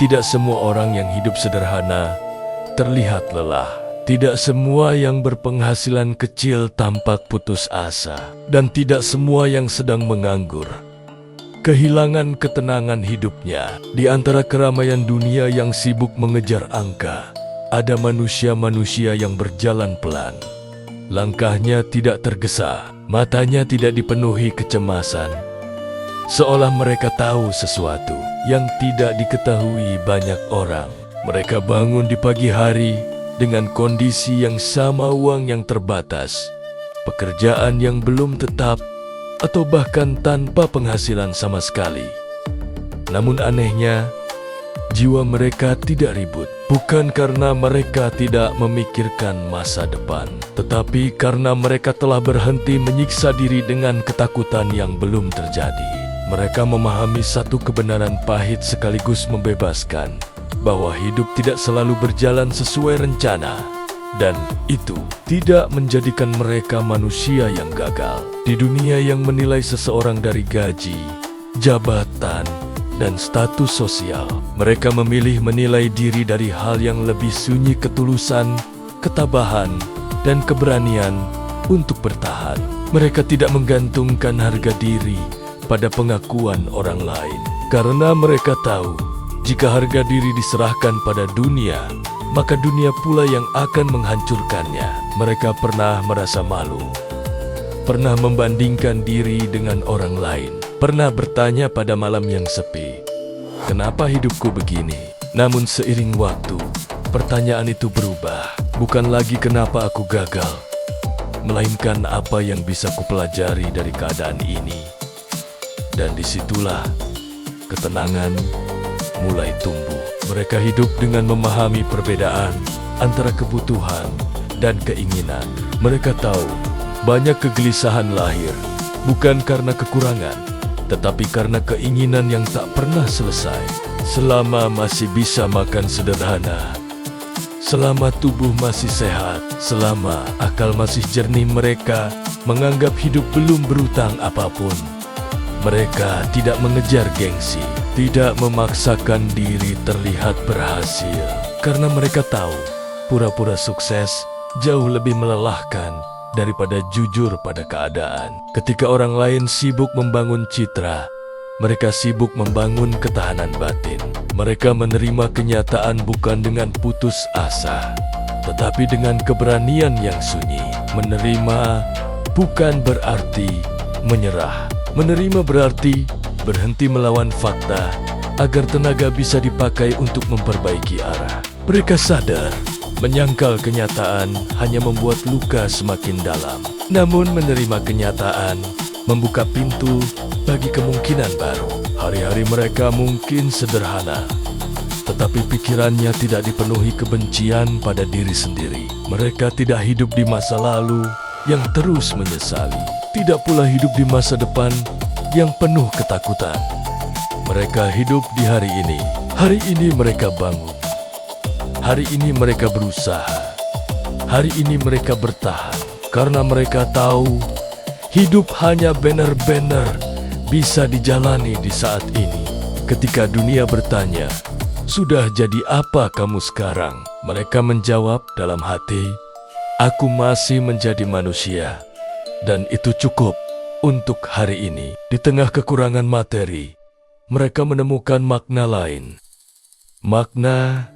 Tidak semua orang yang hidup sederhana terlihat lelah. Tidak semua yang berpenghasilan kecil tampak putus asa. Dan tidak semua yang sedang menganggur kehilangan ketenangan hidupnya. Di antara keramaian dunia yang sibuk mengejar angka, ada manusia-manusia yang berjalan pelan. Langkahnya tidak tergesa, matanya tidak dipenuhi kecemasan. Seolah mereka tahu sesuatu yang tidak diketahui banyak orang. Mereka bangun di pagi hari dengan kondisi yang sama, uang yang terbatas, pekerjaan yang belum tetap, atau bahkan tanpa penghasilan sama sekali. Namun anehnya, jiwa mereka tidak ribut. Bukan karena mereka tidak memikirkan masa depan, tetapi karena mereka telah berhenti menyiksa diri dengan ketakutan yang belum terjadi. Mereka memahami satu kebenaran pahit sekaligus membebaskan, bahwa hidup tidak selalu berjalan sesuai rencana. Dan itu tidak menjadikan mereka manusia yang gagal. Di dunia yang menilai seseorang dari gaji, jabatan, dan status sosial, mereka memilih menilai diri dari hal yang lebih sunyi: ketulusan, ketabahan, dan keberanian untuk bertahan. Mereka tidak menggantungkan harga diri pada pengakuan orang lain, karena mereka tahu jika harga diri diserahkan pada dunia, maka dunia pula yang akan menghancurkannya. Mereka pernah merasa malu, pernah membandingkan diri dengan orang lain, pernah bertanya pada malam yang sepi, kenapa hidupku begini? Namun seiring waktu, pertanyaan itu berubah. Bukan lagi kenapa aku gagal, melainkan apa yang bisa kupelajari dari keadaan ini. Dan disitulah ketenangan mulai tumbuh. Mereka hidup dengan memahami perbedaan antara kebutuhan dan keinginan. Mereka tahu banyak kegelisahan lahir bukan karena kekurangan, tetapi karena keinginan yang tak pernah selesai. Selama masih bisa makan sederhana, selama tubuh masih sehat, selama akal masih jernih, mereka menganggap hidup belum berutang apapun. Mereka tidak mengejar gengsi, tidak memaksakan diri terlihat berhasil, karena mereka tahu pura-pura sukses jauh lebih melelahkan daripada jujur pada keadaan. Ketika orang lain sibuk membangun citra, mereka sibuk membangun ketahanan batin. Mereka menerima kenyataan bukan dengan putus asa, tetapi dengan keberanian yang sunyi. Menerima bukan berarti menyerah. Menerima berarti berhenti melawan fakta agar tenaga bisa dipakai untuk memperbaiki arah. Mereka sadar menyangkal kenyataan hanya membuat luka semakin dalam. Namun menerima kenyataan membuka pintu bagi kemungkinan baru. Hari-hari mereka mungkin sederhana, tetapi pikirannya tidak dipenuhi kebencian pada diri sendiri. Mereka tidak hidup di masa lalu yang terus menyesali, tidak pula hidup di masa depan yang penuh ketakutan. Mereka hidup di hari ini. Hari ini mereka bangun. Hari ini mereka berusaha. Hari ini mereka bertahan. Karena mereka tahu hidup hanya benar-benar bisa dijalani di saat ini. Ketika dunia bertanya, "Sudah jadi apa kamu sekarang?" Mereka menjawab dalam hati, "Aku masih menjadi manusia, dan itu cukup untuk hari ini." Di tengah kekurangan materi, mereka menemukan makna lain. Makna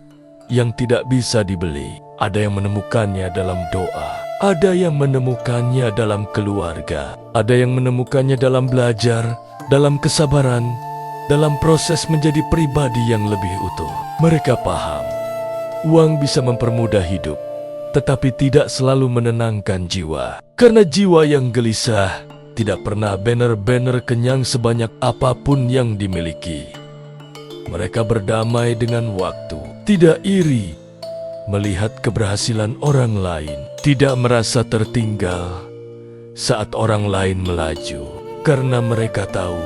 yang tidak bisa dibeli. Ada yang menemukannya dalam doa. Ada yang menemukannya dalam keluarga. Ada yang menemukannya dalam belajar, dalam kesabaran, dalam proses menjadi pribadi yang lebih utuh. Mereka paham, uang bisa mempermudah hidup, tetapi tidak selalu menenangkan jiwa. Karena jiwa yang gelisah tidak pernah benar-benar kenyang sebanyak apapun yang dimiliki. Mereka berdamai dengan waktu, tidak iri melihat keberhasilan orang lain, tidak merasa tertinggal saat orang lain melaju. Karena mereka tahu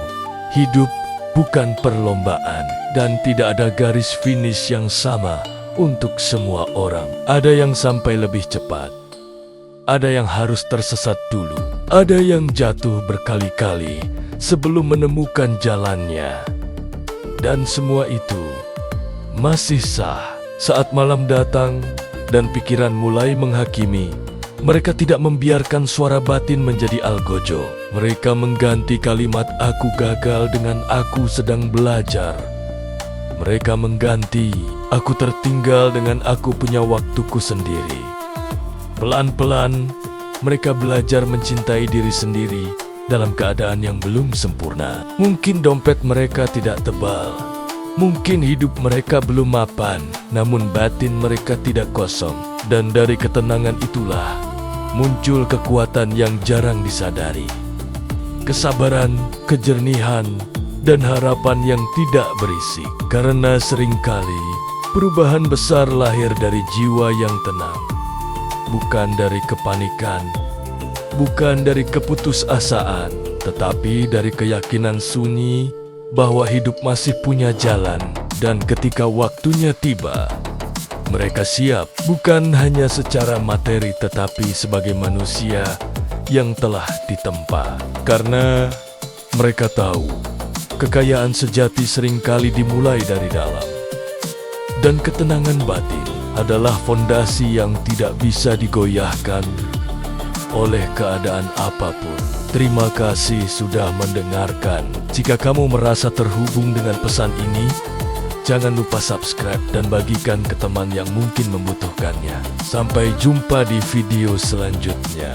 hidup bukan perlombaan dan tidak ada garis finish yang sama untuk semua orang. Ada yang sampai lebih cepat, ada yang harus tersesat dulu, ada yang jatuh berkali-kali sebelum menemukan jalannya. Dan semua itu masih sah. Saat malam datang dan pikiran mulai menghakimi, mereka tidak membiarkan suara batin menjadi algojo. Mereka mengganti kalimat "aku gagal" dengan "aku sedang belajar". Mereka mengganti "aku tertinggal" dengan "aku punya waktuku sendiri". Pelan-pelan, mereka belajar mencintai diri sendiri dalam keadaan yang belum sempurna. Mungkin dompet mereka tidak tebal, mungkin hidup mereka belum mapan, namun batin mereka tidak kosong. Dan dari ketenangan itulah muncul kekuatan yang jarang disadari. Kesabaran, kejernihan, dan harapan yang tidak berisik. Karena seringkali perubahan besar lahir dari jiwa yang tenang, bukan dari kepanikan, bukan dari keputusasaan, tetapi dari keyakinan sunyi bahwa hidup masih punya jalan. Dan ketika waktunya tiba, mereka siap, bukan hanya secara materi tetapi sebagai manusia yang telah ditempa. Karena mereka tahu, kekayaan sejati seringkali dimulai dari dalam. Dan ketenangan batin adalah fondasi yang tidak bisa digoyahkan oleh keadaan apapun. Terima kasih sudah mendengarkan. Jika kamu merasa terhubung dengan pesan ini, jangan lupa subscribe dan bagikan ke teman yang mungkin membutuhkannya. Sampai jumpa di video selanjutnya.